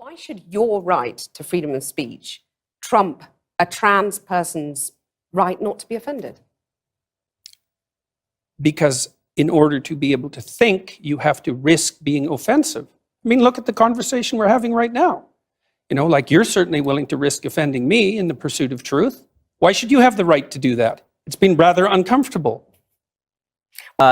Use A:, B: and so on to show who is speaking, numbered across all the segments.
A: Why should your right to freedom of speech trump a trans person's right not to be offended?
B: Because in order to be able to think, you have to risk being offensive. I mean, look at the conversation we're having right now. You know, like, you're certainly willing to risk offending me in the pursuit of truth. Why should you have the right to do that? It's been rather uncomfortable.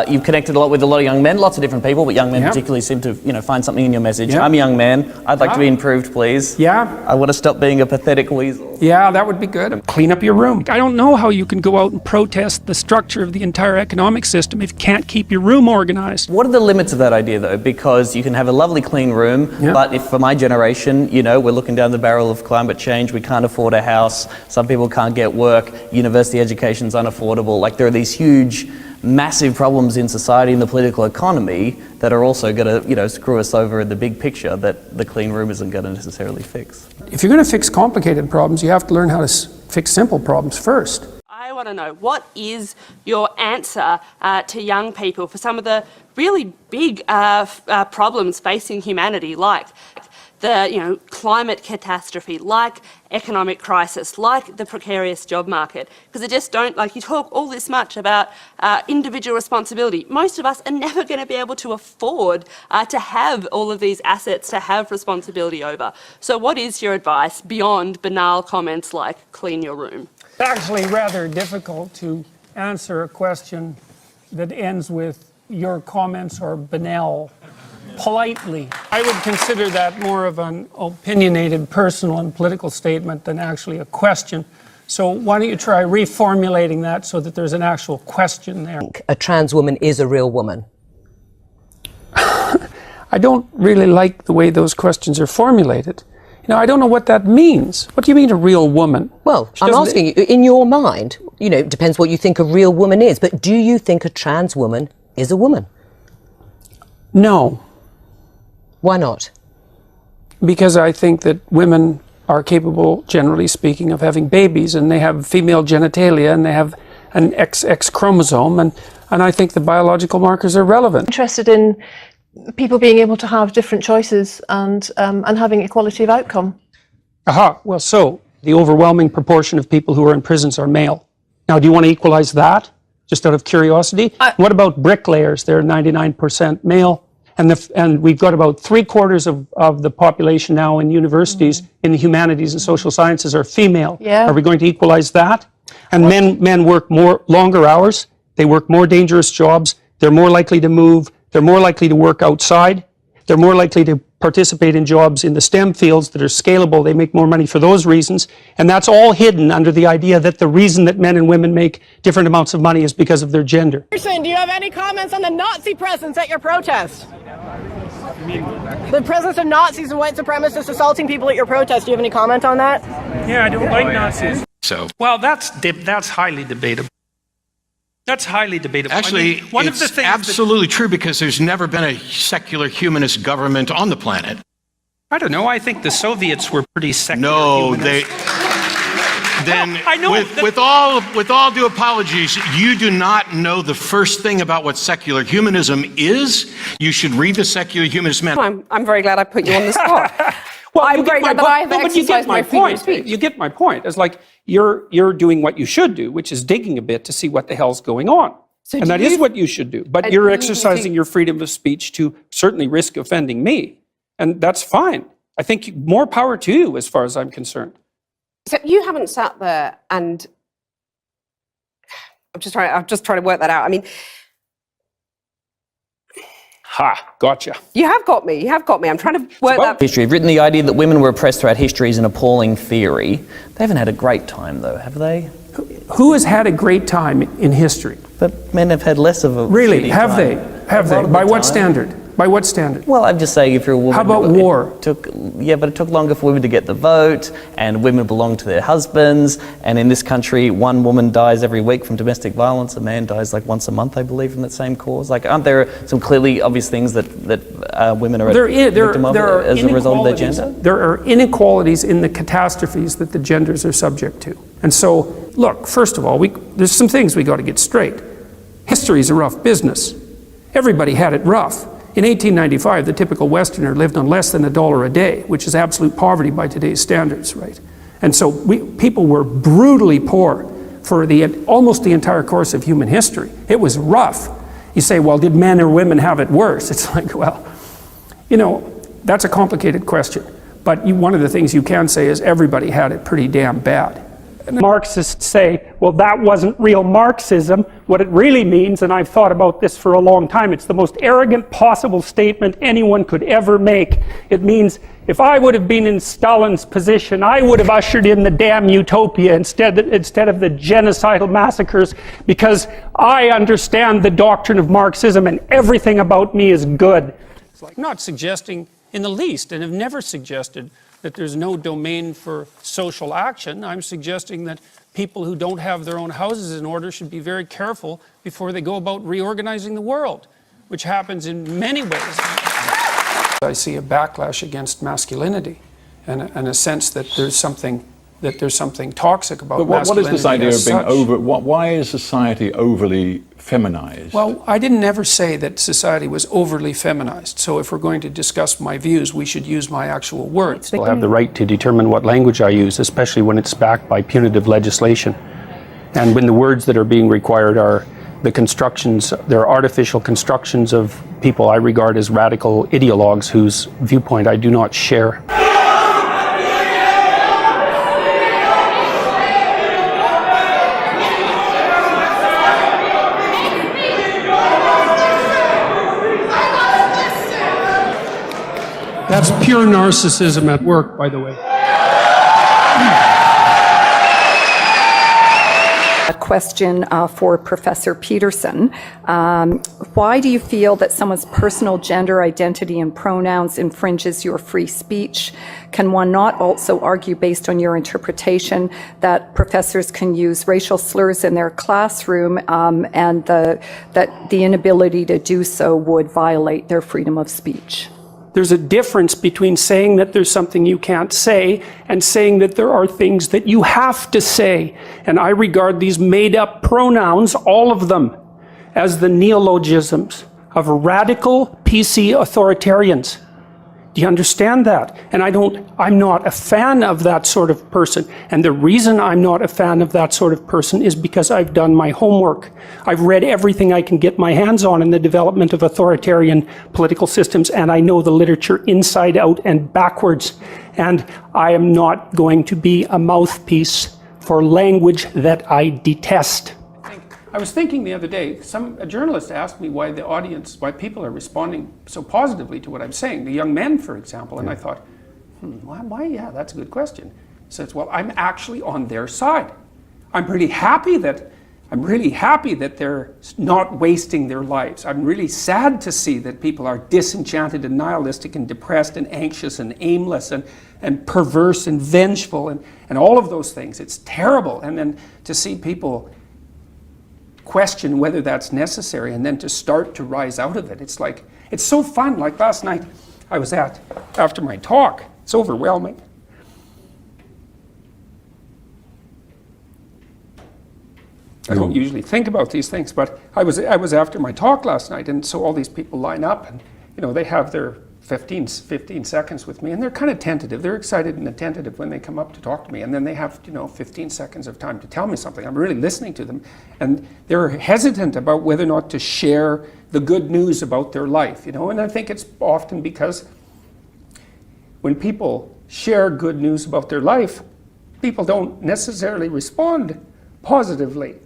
C: You've connected a lot with a lot of young men, lots of different people, but young men particularly seem to, find something in your message. I'm a young man. I'd like to be improved, please. I want to stop being a pathetic weasel.
B: Yeah, that would be good. Clean up your room. I don't know how you can go out and protest the structure of the entire economic system if you can't keep your room organized.
C: What are the limits of that idea, though? Because you can have a lovely clean room, but if for my generation, we're looking down the barrel of climate change, we can't afford a house, some people can't get work, university education's unaffordable. Like, there are these huge, massive problems in society and the political economy that are also going to, screw us over in the big picture that the clean room isn't going to necessarily fix.
B: If you're going to fix complicated problems, you have to learn how to fix simple problems first.
D: I want to know, what is your answer to young people for some of the really big problems facing humanity, like the climate catastrophe, like economic crisis, like the precarious job market? Because I just don't, you talk all this much about individual responsibility. Most of us are never going to be able to afford to have all of these assets to have responsibility over. So what is your advice beyond banal comments like clean your room?
B: It's actually rather difficult to answer a question that ends with your comments are banal. Politely. I would consider that more of an opinionated personal and political statement than actually a question. So why don't you try reformulating that so that there's an actual question there?
E: A trans woman is a real woman.
B: I don't really like the way those questions are formulated. I don't know what that means. What do you mean a real woman?
E: Well, I'm asking you, in your mind, it depends what you think a real woman is, but do you think a trans woman is a woman?
B: No.
E: Why not?
B: Because I think that women are capable, generally speaking, of having babies, and they have female genitalia, and they have an XX chromosome, and I think the biological markers are relevant.
F: Interested in people being able to have different choices and having equality of outcome.
B: Aha, well, so the overwhelming proportion of people who are in prisons are male. Now, do you want to equalize that, just out of curiosity? What about bricklayers? They're 99% male. And we've got about 3/4 of the population now in universities in the humanities and social sciences are female. Are we going to equalize that? And men work longer hours. They work more dangerous jobs. They're more likely to move. They're more likely to work outside. They're more likely to participate in jobs in the STEM fields that are scalable. They make more money for those reasons. And that's all hidden under the idea that the reason that men and women make different amounts of money is because of their gender.
G: Peterson, do you have any comments on the Nazi presence at your protest? The presence of Nazis and white supremacists assaulting people at your protest. Do you have any comment on that?
B: Yeah, I don't like Nazis. Well, that's highly debatable. That's highly debatable.
H: Actually, it's absolutely true, because there's never been a secular humanist government on the planet.
B: I don't know. I think the Soviets were pretty secular.
H: No,
B: humanists.
H: Then,
B: I know
H: with all due apologies, you do not know the first thing about what secular humanism is. You should read the Secular Humanist Manifesto.
A: I'm very glad I put you on the spot.
B: Well,
A: I'm very glad that I've exercised my freedom of speech.
B: You get my point. It's like you're doing what you should do, which is digging a bit to see what the hell's going on.
A: So
B: and that is what you should do. But you're exercising your freedom of speech to certainly risk offending me. And that's fine. I think more power to you as far as I'm concerned.
A: So you haven't sat there and I'm just trying to work that out. I mean,
B: gotcha.
A: You have got me. I'm trying to work that.
C: History. You've written the idea that women were oppressed throughout history is an appalling theory. They haven't had a great time, though, have they?
B: Who has had a great time in history?
C: But men have had less of a
B: Really? Have
C: time.
B: they? Have they? By what standard? By what standard?
C: Well, I'm just saying, if you're a woman...
B: How about war?
C: But it took longer for women to get the vote, and women belong to their husbands, and in this country, one woman dies every week from domestic violence, a man dies once a month, I believe, from that same cause. Aren't there some clearly obvious things that women are victim of as a result of their gender?
B: There are inequalities in the catastrophes that the genders are subject to. And so, look, first of all, there's some things we got to get straight. History is a rough business. Everybody had it rough. in 1895, the typical Westerner lived on less than $1 a day, which is absolute poverty by today's standards, right? And so people were brutally poor for almost the entire course of human history. It was rough. You say, well, did men or women have it worse? It's like, well, you know, that's a complicated question. But one of the things you can say is everybody had it pretty damn bad. Marxists say, well, that wasn't real Marxism. What it really means, and I've thought about this for a long time, it's the most arrogant possible statement anyone could ever make. It means, if I would have been in Stalin's position, I would have ushered in the damn utopia instead of the genocidal massacres, because I understand the doctrine of Marxism and everything about me is good. It's like, not suggesting in the least, and have never suggested that there's no domain for social action. I'm suggesting that people who don't have their own houses in order should be very careful before they go about reorganizing the world, which happens in many ways. I see a backlash against masculinity and a sense that there's something toxic about masculinity.
I: But what is this idea of being over? Why is society overly feminized?
B: Well, I didn't ever say that society was overly feminized. So if we're going to discuss my views, we should use my actual words. I'll have the right to determine what language I use, especially when it's backed by punitive legislation. And when the words that are being required are the constructions, they're artificial constructions of people I regard as radical ideologues whose viewpoint I do not share. That's pure narcissism at work, by the way.
J: A question for Professor Peterson. Why do you feel that someone's personal gender identity and pronouns infringes your free speech? Can one not also argue, based on your interpretation, that professors can use racial slurs in their classroom and that the inability to do so would violate their freedom of speech?
B: There's a difference between saying that there's something you can't say and saying that there are things that you have to say. And I regard these made-up pronouns, all of them, as the neologisms of radical PC authoritarians. Do you understand that? And I'm not a fan of that sort of person. And the reason I'm not a fan of that sort of person is because I've done my homework. I've read everything I can get my hands on in the development of authoritarian political systems, and I know the literature inside out and backwards. And I am not going to be a mouthpiece for language that I detest. I was thinking the other day, a journalist asked me why why people are responding so positively to what I'm saying, the young men, for example, and I thought, why? Yeah, that's a good question. He says, well, I'm actually on their side. I'm really happy that they're not wasting their lives. I'm really sad to see that people are disenchanted and nihilistic and depressed and anxious and aimless and perverse and vengeful and all of those things. It's terrible. And then to see people question whether that's necessary and then to start to rise out of it. It's like, it's so fun. Like last night I was after my talk, it's overwhelming. I don't usually think about these things, but I was after my talk last night, and so all these people line up and, you know, they have their 15 seconds with me, and they're kind of tentative. They're excited and attentive when they come up to talk to me, and then they have, 15 seconds of time to tell me something. I'm really listening to them, and they're hesitant about whether or not to share the good news about their life, and I think it's often because when people share good news about their life, people don't necessarily respond positively.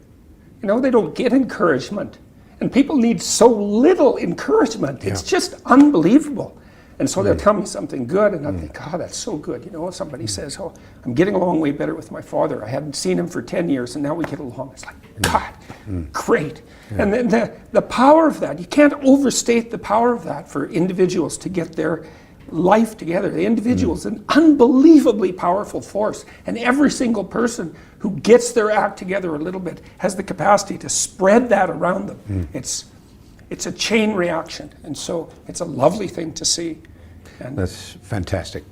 B: They don't get encouragement, and people need so little encouragement. It's just unbelievable. And so they'll tell me something good, and I think, oh, that's so good. If somebody says, oh, I'm getting along way better with my father. I hadn't seen him for 10 years, and now we get along. It's like, God, great. And then the power of that, you can't overstate the power of that for individuals to get their life together. The individual is an unbelievably powerful force, and every single person who gets their act together a little bit has the capacity to spread that around them. It's a chain reaction, and so it's a lovely thing to see. And
K: that's fantastic.